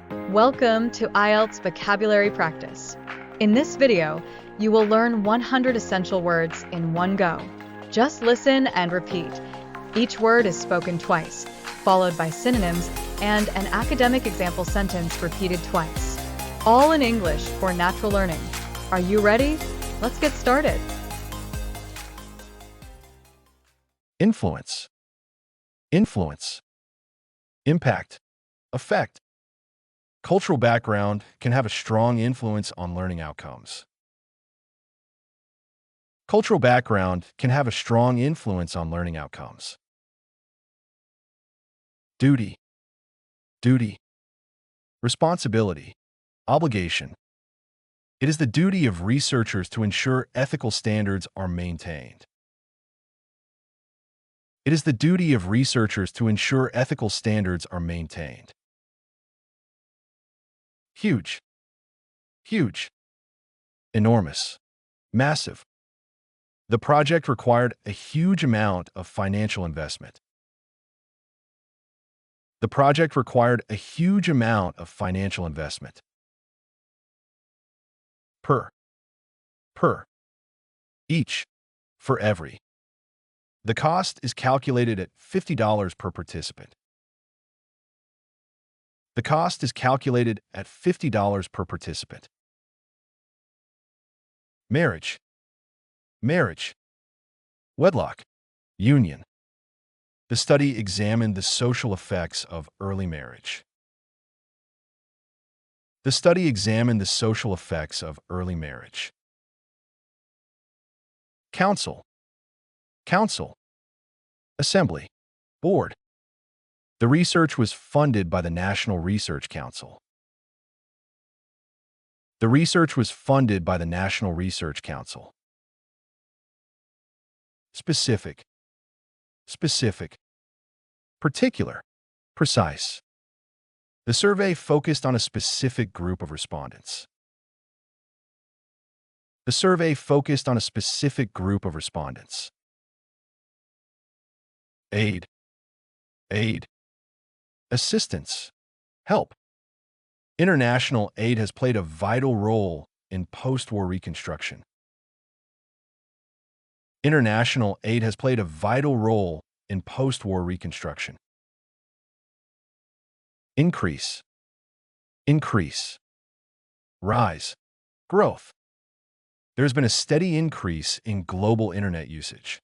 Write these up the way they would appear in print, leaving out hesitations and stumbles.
Welcome to IELTS Vocabulary Practice. In this video, you will learn 100 essential words in one go. Just listen and repeat. Each word is spoken twice, followed by synonyms and an academic example sentence repeated twice. All in English for natural learning. Are you ready? Let's get started. Influence. Influence. Impact. Effect. Cultural background can have a strong influence on learning outcomes. Cultural background can have a strong influence on learning outcomes. Duty. Duty. Responsibility. Obligation. It is the duty of researchers to ensure ethical standards are maintained. It is the duty of researchers to ensure ethical standards are maintained. Huge. Huge. Enormous. Massive. The project required a huge amount of financial investment. The project required a huge amount of financial investment. Per. Each. For every. The cost is calculated at $50 per participant. The cost is calculated at $50 per participant. Marriage. Marriage. Wedlock. Union. The study examined the social effects of early marriage. The study examined the social effects of early marriage. Council. Council. Assembly. Board. The research was funded by the National Research Council. The research was funded by the National Research Council. Specific. Specific. Particular. Precise. The survey focused on a specific group of respondents. The survey focused on a specific group of respondents. Aid. Aid. Assistance. Help. International aid has played a vital role in post-war reconstruction. International aid has played a vital role in post-war reconstruction. Increase. Increase. Rise. Growth. There has been a steady increase in global internet usage.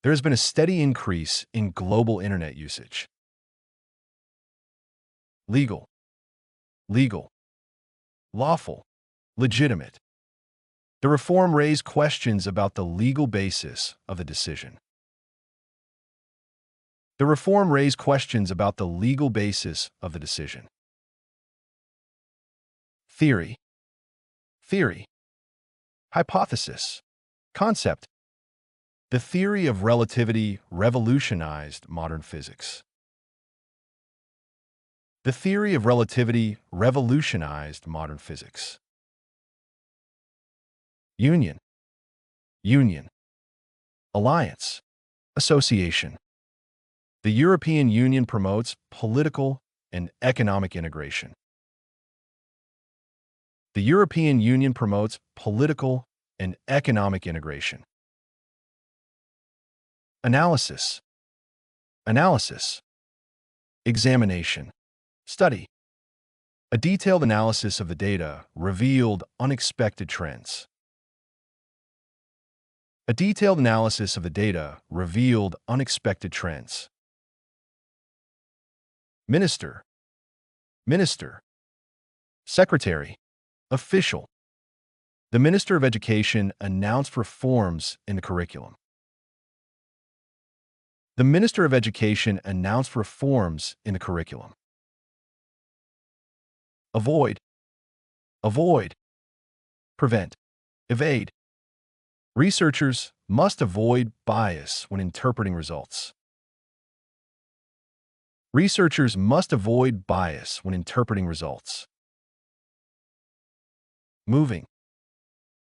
There has been a steady increase in global internet usage. Legal. Legal. Lawful. Legitimate. The reform raised questions about the legal basis of the decision. The reform raised questions about the legal basis of the decision. Theory. Theory. Hypothesis. Concept. The theory of relativity revolutionized modern physics. The theory of relativity revolutionized modern physics. Union. Union. Alliance. Association. The European Union promotes political and economic integration. The European Union promotes political and economic integration. Analysis. Analysis. Examination. Study. A detailed analysis of the data revealed unexpected trends. A detailed analysis of the data revealed unexpected trends. Minister. Minister. Secretary. Official. The Minister of Education announced reforms in the curriculum. The Minister of Education announced reforms in the curriculum. Avoid. Avoid. Prevent. Evade. Researchers must avoid bias when interpreting results. Researchers must avoid bias when interpreting results. Moving.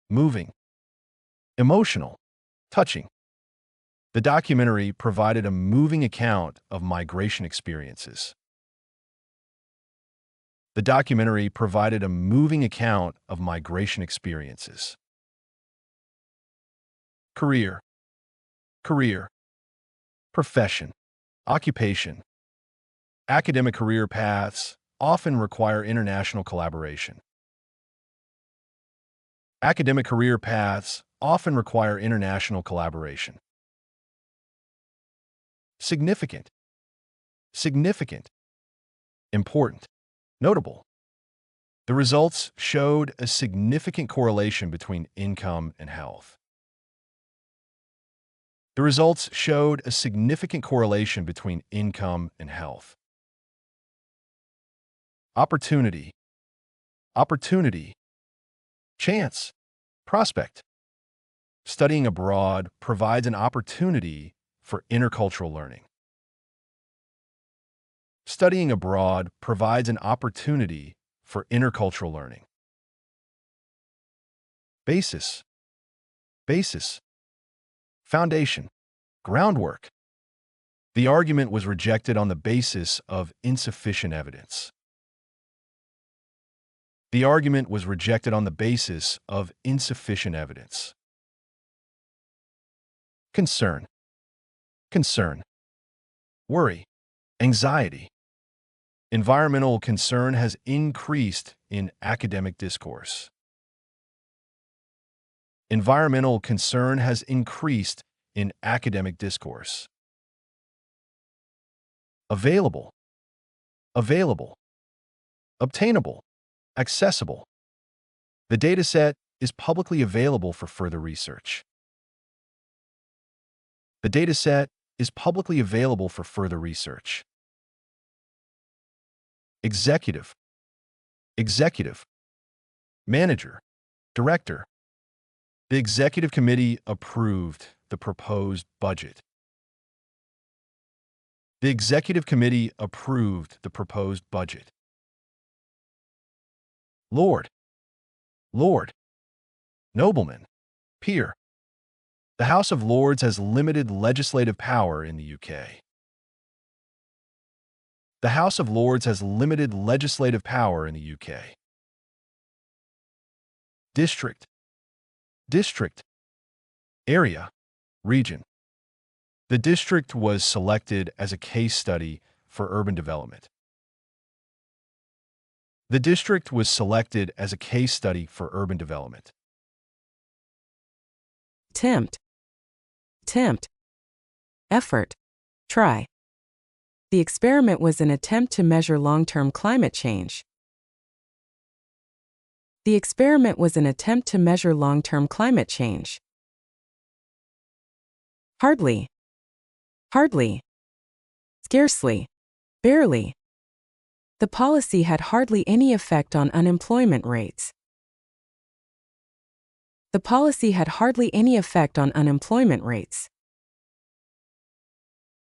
Moving. Emotional. Touching. The documentary provided a moving account of migration experiences. The documentary provided a moving account of migration experiences. Career, career, profession, occupation. Academic career paths often require international collaboration. Academic career paths often require international collaboration. Significant, significant, important, notable. The results showed a significant correlation between income and health. The results showed a significant correlation between income and health. Opportunity, opportunity, chance, prospect. Studying abroad provides an opportunity for intercultural learning. Studying abroad provides an opportunity for intercultural learning. Basis, basis, foundation, groundwork. The argument was rejected on the basis of insufficient evidence. The argument was rejected on the basis of insufficient evidence. Concern, concern, worry, anxiety. Environmental concern has increased in academic discourse. Environmental concern has increased in academic discourse. Available, available, obtainable, accessible. The dataset is publicly available for further research. The dataset is publicly available for further research. Executive, executive, manager, director. The executive committee approved the proposed budget. The executive committee approved the proposed budget. Lord, Lord, nobleman, peer. The House of Lords has limited legislative power in the UK. The House of Lords has limited legislative power in the UK. District, district, area, region. The district was selected as a case study for urban development. The district was selected as a case study for urban development. Tempt, tempt, effort, try. The experiment was an attempt to measure long-term climate change. The experiment was an attempt to measure long-term climate change. Hardly, hardly, scarcely, barely. The policy had hardly any effect on unemployment rates. The policy had hardly any effect on unemployment rates.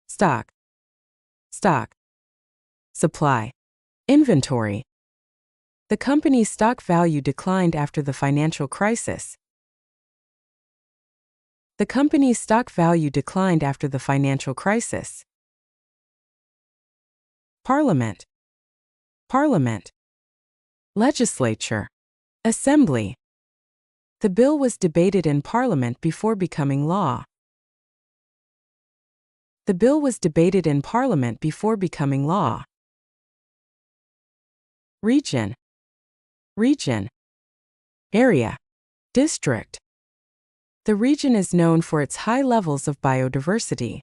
Stock, stock, supply, inventory. The company's stock value declined after the financial crisis. The company's stock value declined after the financial crisis. Parliament, Parliament, legislature, assembly. The bill was debated in Parliament before becoming law. The bill was debated in Parliament before becoming law. Region, region, area, district. The region is known for its high levels of biodiversity.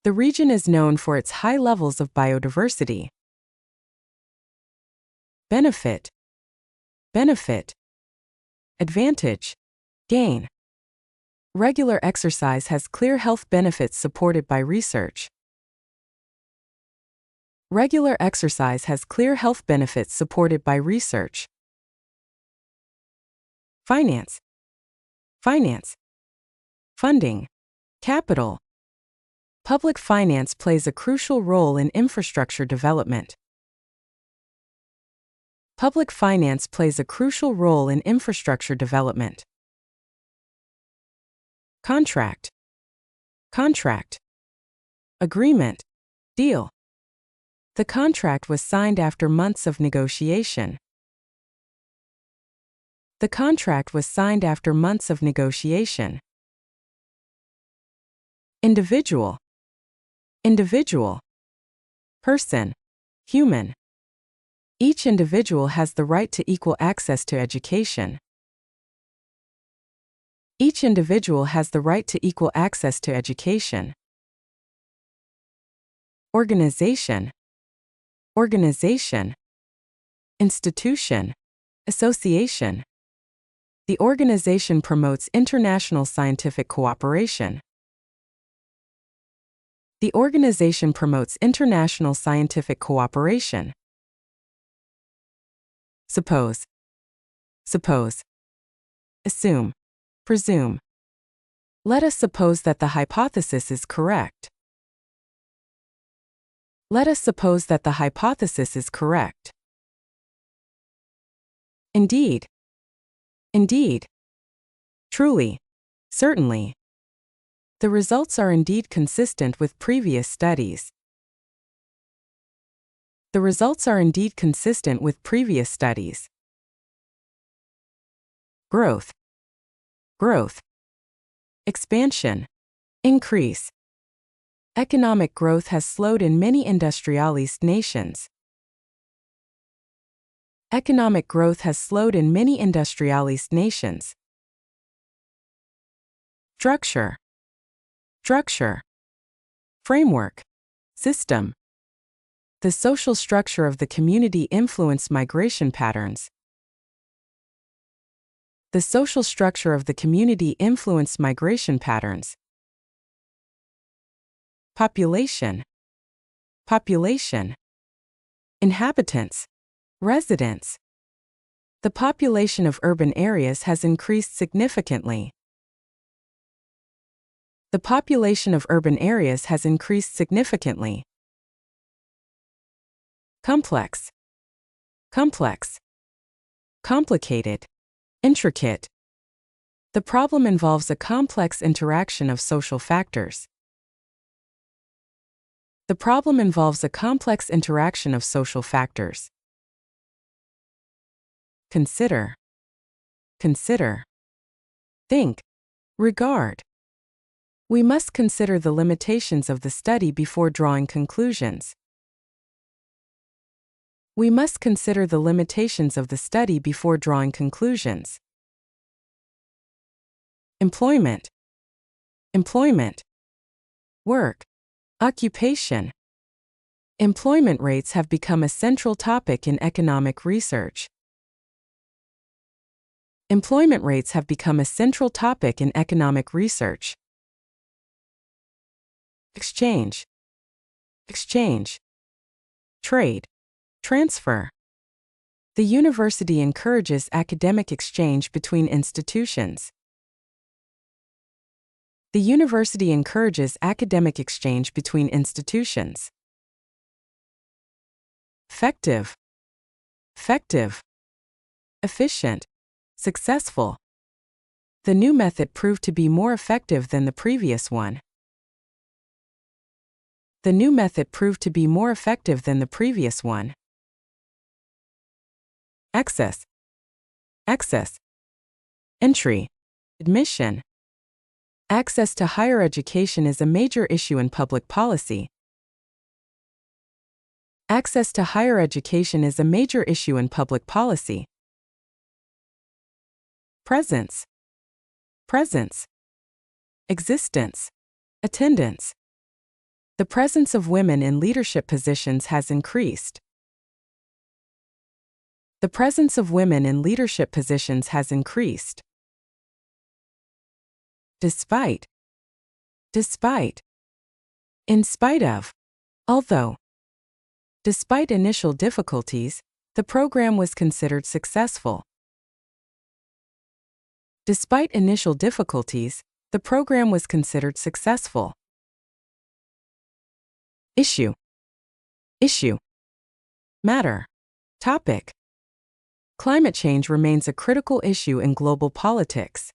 The region is known for its high levels of biodiversity. Benefit, benefit, advantage, gain. Regular exercise has clear health benefits supported by research. Regular exercise has clear health benefits supported by research. Finance, finance, funding, capital. Public finance plays a crucial role in infrastructure development. Public finance plays a crucial role in infrastructure development. Contract, contract, agreement, deal. The contract was signed after months of negotiation. The contract was signed after months of negotiation. Individual. Individual. Person. Human. Each individual has the right to equal access to education. Each individual has the right to equal access to education. Organization. Organization. Institution. Association. The organization promotes international scientific cooperation. The organization promotes international scientific cooperation. Suppose. Suppose. Assume. Presume. Let us suppose that the hypothesis is correct. Let us suppose that the hypothesis is correct. Indeed. Indeed. Truly. Certainly. The results are indeed consistent with previous studies. The results are indeed consistent with previous studies. Growth. Growth. Expansion. Increase. Economic growth has slowed in many industrialized nations. Economic growth has slowed in many industrialized nations. Structure. Structure. Framework. System. The social structure of the community influenced migration patterns. The social structure of the community influenced migration patterns. Population. Population. Inhabitants. Residents. The population of urban areas has increased significantly. The population of urban areas has increased significantly. Complex. Complex. Complicated. Intricate. The problem involves a complex interaction of social factors. The problem involves a complex interaction of social factors. Consider. Consider. Think. Regard. We must consider the limitations of the study before drawing conclusions. We must consider the limitations of the study before drawing conclusions. Employment. Employment. Work. Occupation. Employment rates have become a central topic in economic research. Employment rates have become a central topic in economic research. Exchange. Exchange. Trade. Transfer. The university encourages academic exchange between institutions. The university encourages academic exchange between institutions. Effective. Effective. Efficient. Successful. The new method proved to be more effective than the previous one. The new method proved to be more effective than the previous one. Access. Access. Entry. Admission. Access to higher education is a major issue in public policy. Access to higher education is a major issue in public policy. Presence. Presence. Existence. Attendance. The presence of women in leadership positions has increased. The presence of women in leadership positions has increased. Despite. Despite. In spite of. Although. Despite initial difficulties, the program was considered successful. Despite initial difficulties, the program was considered successful. Issue. Issue. Matter. Topic. Climate change remains a critical issue in global politics.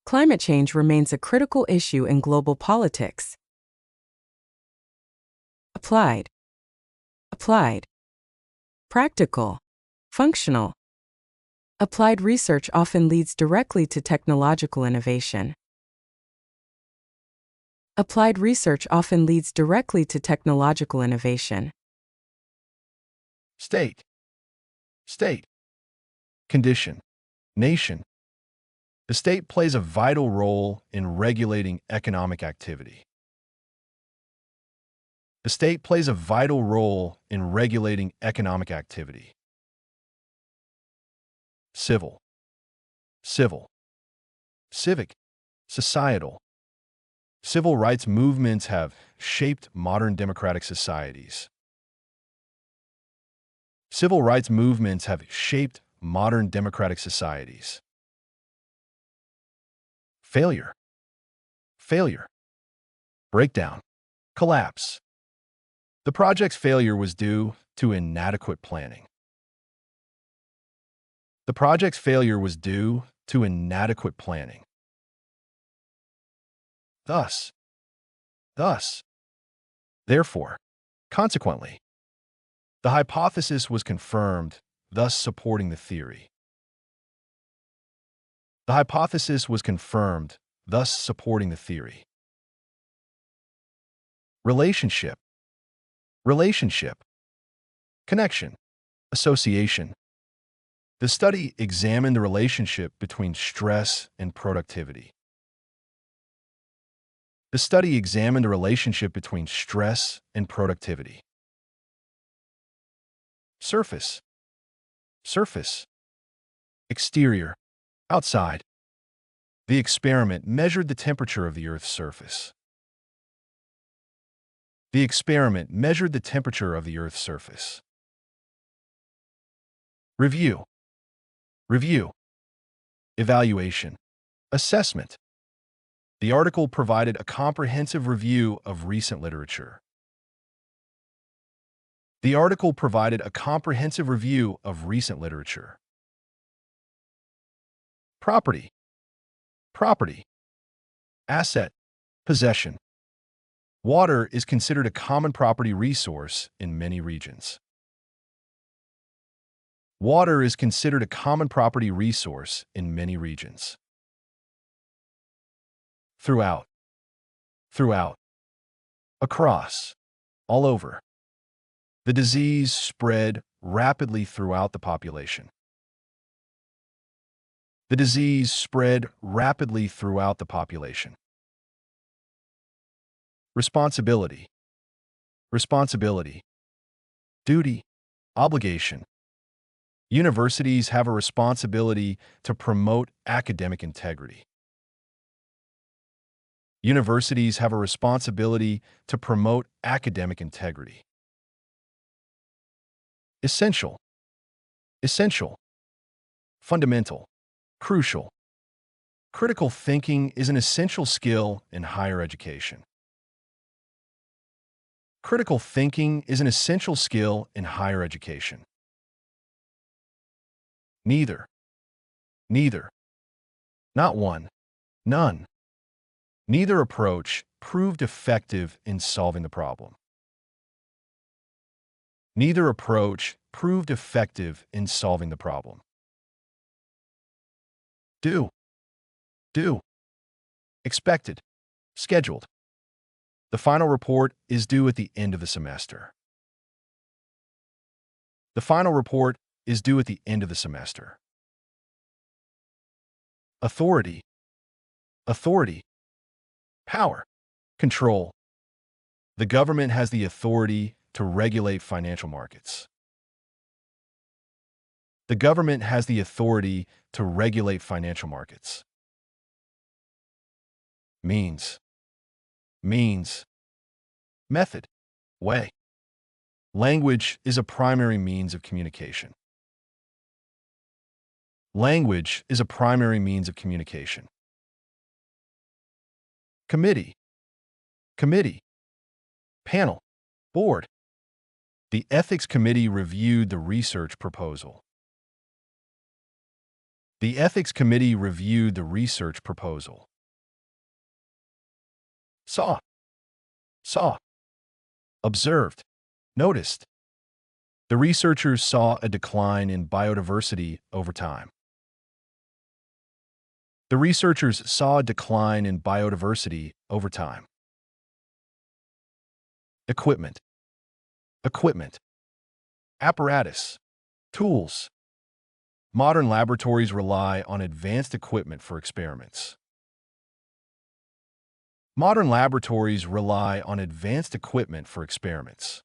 Climate change remains a critical issue in global politics. applied, applied, practical, functional. Applied research often leads directly to technological innovation. Applied research often leads directly to technological innovation. State, state, condition, nation. The state plays a vital role in regulating economic activity. The state plays a vital role in regulating economic activity. Civil, civil, civic, societal. Civil rights movements have shaped modern democratic societies. Civil rights movements have shaped modern democratic societies. Failure, failure, breakdown, collapse. The project's failure was due to inadequate planning. The project's failure was due to inadequate planning. Thus, therefore, consequently. The hypothesis was confirmed, thus supporting the theory. The hypothesis was confirmed, thus supporting the theory. Relationship, relationship, connection, association. The study examined the relationship between stress and productivity. The study examined the relationship between stress and productivity. Surface, surface, exterior, outside. The experiment measured the temperature of the Earth's surface. The experiment measured the temperature of the Earth's surface. Review, review, evaluation, assessment. The article provided a comprehensive review of recent literature. The article provided a comprehensive review of recent literature. Property, property, asset, possession. Water is considered a common property resource in many regions. Water is considered a common property resource in many regions. Throughout, throughout, across, all over. The disease spread rapidly throughout the population. The disease spread rapidly throughout the population. Responsibility, responsibility, duty, obligation. Universities have a responsibility to promote academic integrity. Universities have a responsibility to promote academic integrity. Essential, essential, fundamental, crucial. Critical thinking is an essential skill in higher education. Critical thinking is an essential skill in higher education. Neither, neither, not one, none. Neither approach proved effective in solving the problem. Neither approach proved effective in solving the problem. Due, expected, scheduled. The final report is due at the end of the semester. The final report is due at the end of the semester. Authority, authority, power, control. The government has the authority to regulate financial markets. The government has the authority to regulate financial markets. Means, method, way. Language is a primary means of communication. Language is a primary means of communication. Committee, panel, board. The Ethics Committee reviewed the research proposal. The Ethics Committee reviewed the research proposal. Saw, observed, noticed. The researchers saw a decline in biodiversity over time. The researchers saw a decline in biodiversity over time. Equipment, equipment. Apparatus, tools. Modern laboratories rely on advanced equipment for experiments. Modern laboratories rely on advanced equipment for experiments.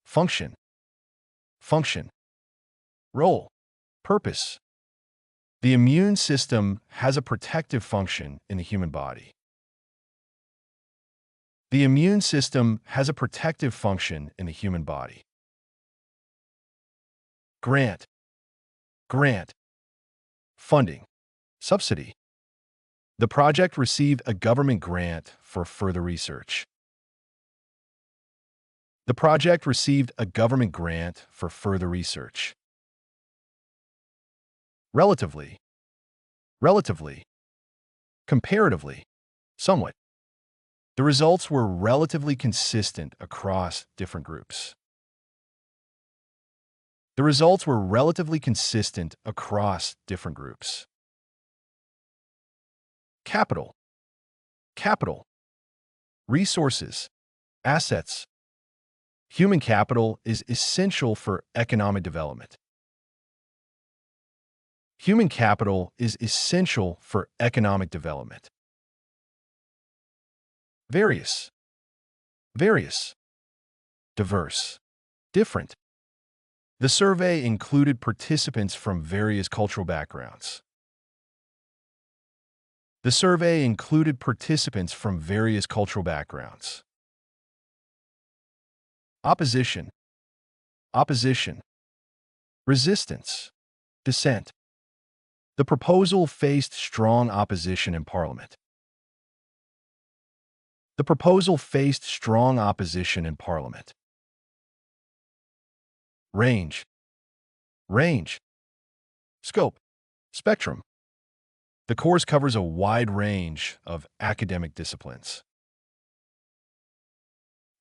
Function, function. Role, purpose. The immune system has a protective function in the human body. The immune system has a protective function in the human body. Grant, grant. Funding, subsidy. The project received a government grant for further research. The project received a government grant for further research. Relatively, relatively. Comparatively, somewhat. The results were relatively consistent across different groups. The results were relatively consistent across different groups. Capital, capital. Resources, assets. Human capital is essential for economic development. Human capital is essential for economic development. Various, various. Diverse, different. The survey included participants from various cultural backgrounds. The survey included participants from various cultural backgrounds. Opposition, opposition. Resistance, dissent. The proposal faced strong opposition in Parliament. The proposal faced strong opposition in Parliament. Range, range. Scope, spectrum. The course covers a wide range of academic disciplines.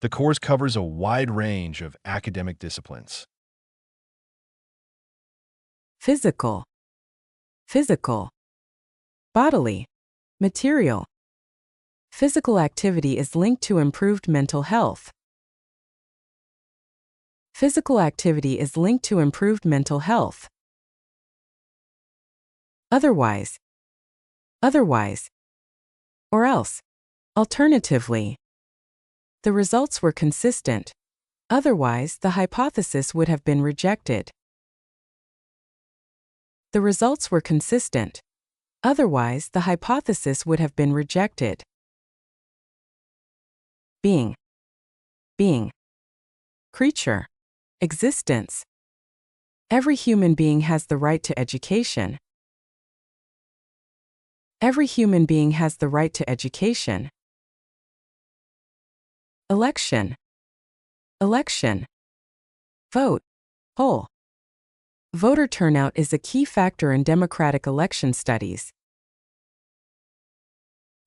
The course covers a wide range of academic disciplines. Physical, physical. Bodily, material. Physical activity is linked to improved mental health. Physical activity is linked to improved mental health. Otherwise, otherwise. Or else, alternatively. The results were consistent. Otherwise, the hypothesis would have been rejected. The results were consistent. Otherwise, the hypothesis would have been rejected. Being, being. Creature, existence. Every human being has the right to education. Every human being has the right to education. Election, election. Vote, poll. Voter turnout is a key factor in democratic election studies.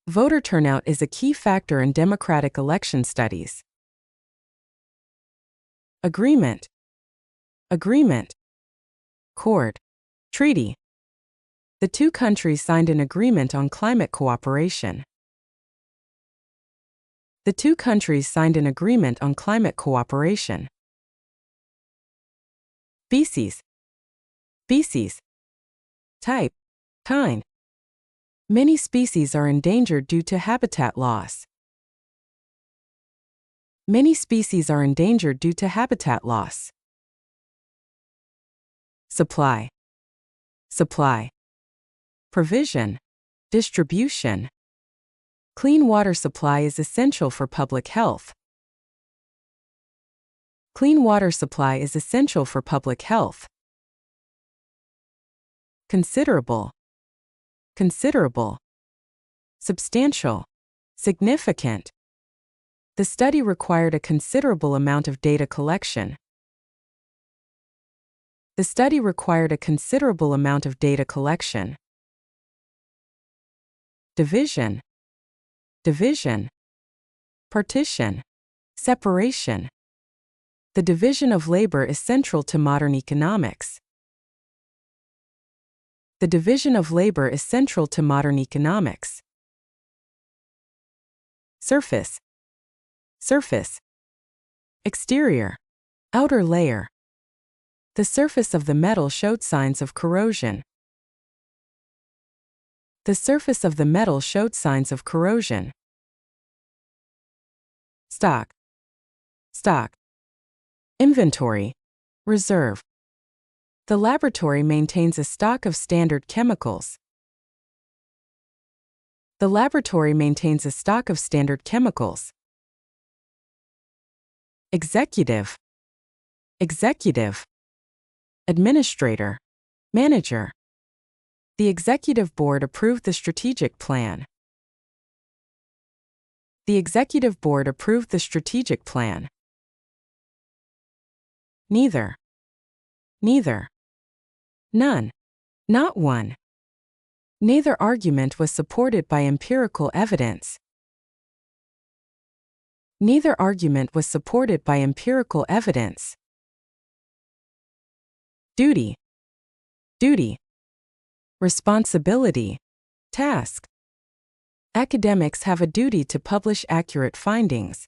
Voter turnout is a key factor in democratic election studies. Agreement, agreement. Accord, treaty. The two countries signed an agreement on climate cooperation. The two countries signed an agreement on climate cooperation. Species, species. Type, kind. Many species are endangered due to habitat loss. Many species are endangered due to habitat loss. Supply, supply. Provision, distribution. Clean water supply is essential for public health. Clean water supply is essential for public health. Considerable, considerable. Substantial, significant. The study required a considerable amount of data collection. The study required a considerable amount of data collection. Division, division. Partition. Separation. The division of labor is central to modern economics. The division of labor is central to modern economics. Surface. Surface. Exterior. Outer layer. The surface of the metal showed signs of corrosion. The surface of the metal showed signs of corrosion. Stock. Stock. Inventory. Reserve. The laboratory maintains a stock of standard chemicals. The laboratory maintains a stock of standard chemicals. Executive. Executive. Administrator. Manager. The executive board approved the strategic plan. The executive board approved the strategic plan. Neither. Neither. None. Not one. Neither argument was supported by empirical evidence. Neither argument was supported by empirical evidence. Duty. Duty. Responsibility. Task. Academics have a duty to publish accurate findings.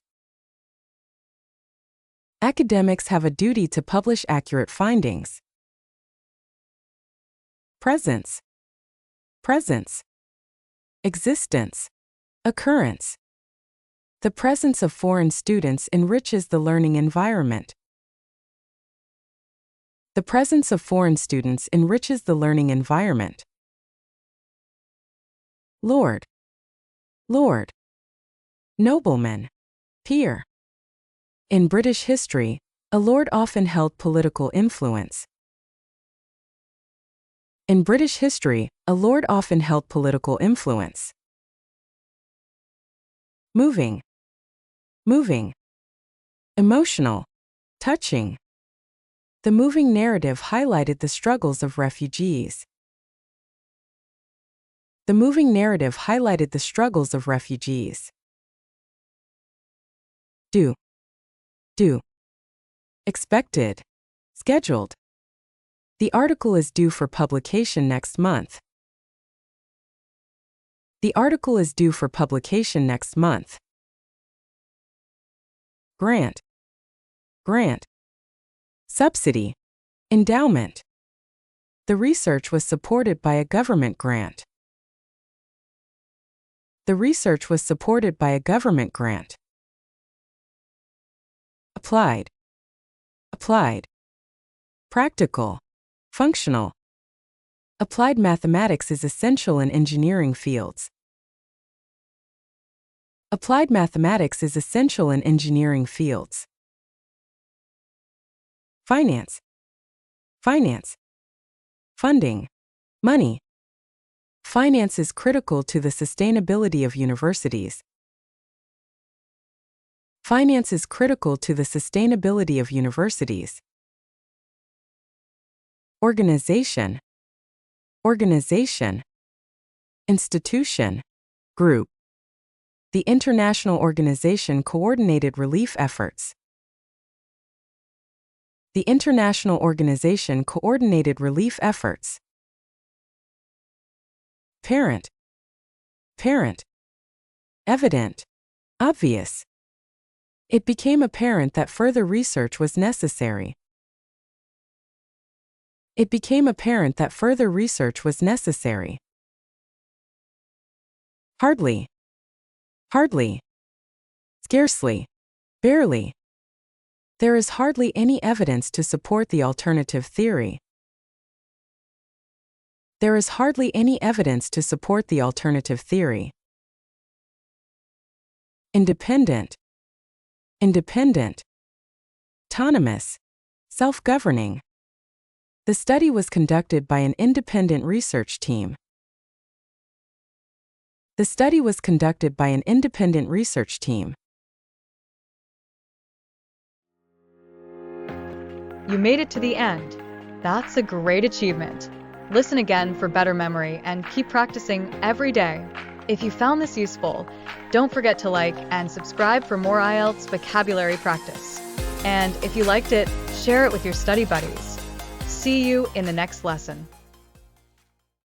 Academics have a duty to publish accurate findings. Presence. Presence. Existence. Occurrence. The presence of foreign students enriches the learning environment. The presence of foreign students enriches the learning environment. Lord. Lord. Nobleman. Peer. In British history, a lord often held political influence. In British history, a lord often held political influence. Moving. Moving. Emotional. Touching. The moving narrative highlighted the struggles of refugees. The moving narrative highlighted the struggles of refugees. Due. Due. Expected. Scheduled. The article is due for publication next month. The article is due for publication next month. Grant. Grant. Subsidy. Endowment. The research was supported by a government grant. The research was supported by a government grant. Applied. Applied. Practical. Functional. Applied mathematics is essential in engineering fields. Applied mathematics is essential in engineering fields. Finance. Finance. Funding. Money. Finance is critical to the sustainability of universities. Finance is critical to the sustainability of universities. Organization. Organization. Institution. Group. The international organization coordinated relief efforts. The international organization coordinated relief efforts. Parent. Parent. Evident. Obvious. It became apparent that further research was necessary. It became apparent that further research was necessary. Hardly. Hardly. Scarcely. Barely. There is hardly any evidence to support the alternative theory. There is hardly any evidence to support the alternative theory. Independent. Independent. Autonomous. Self-governing. The study was conducted by an independent research team. The study was conducted by an independent research team. You made it to the end. That's a great achievement. Listen again for better memory and keep practicing every day. If you found this useful, don't forget to like and subscribe for more IELTS vocabulary practice. And if you liked it, share it with your study buddies. See you in the next lesson.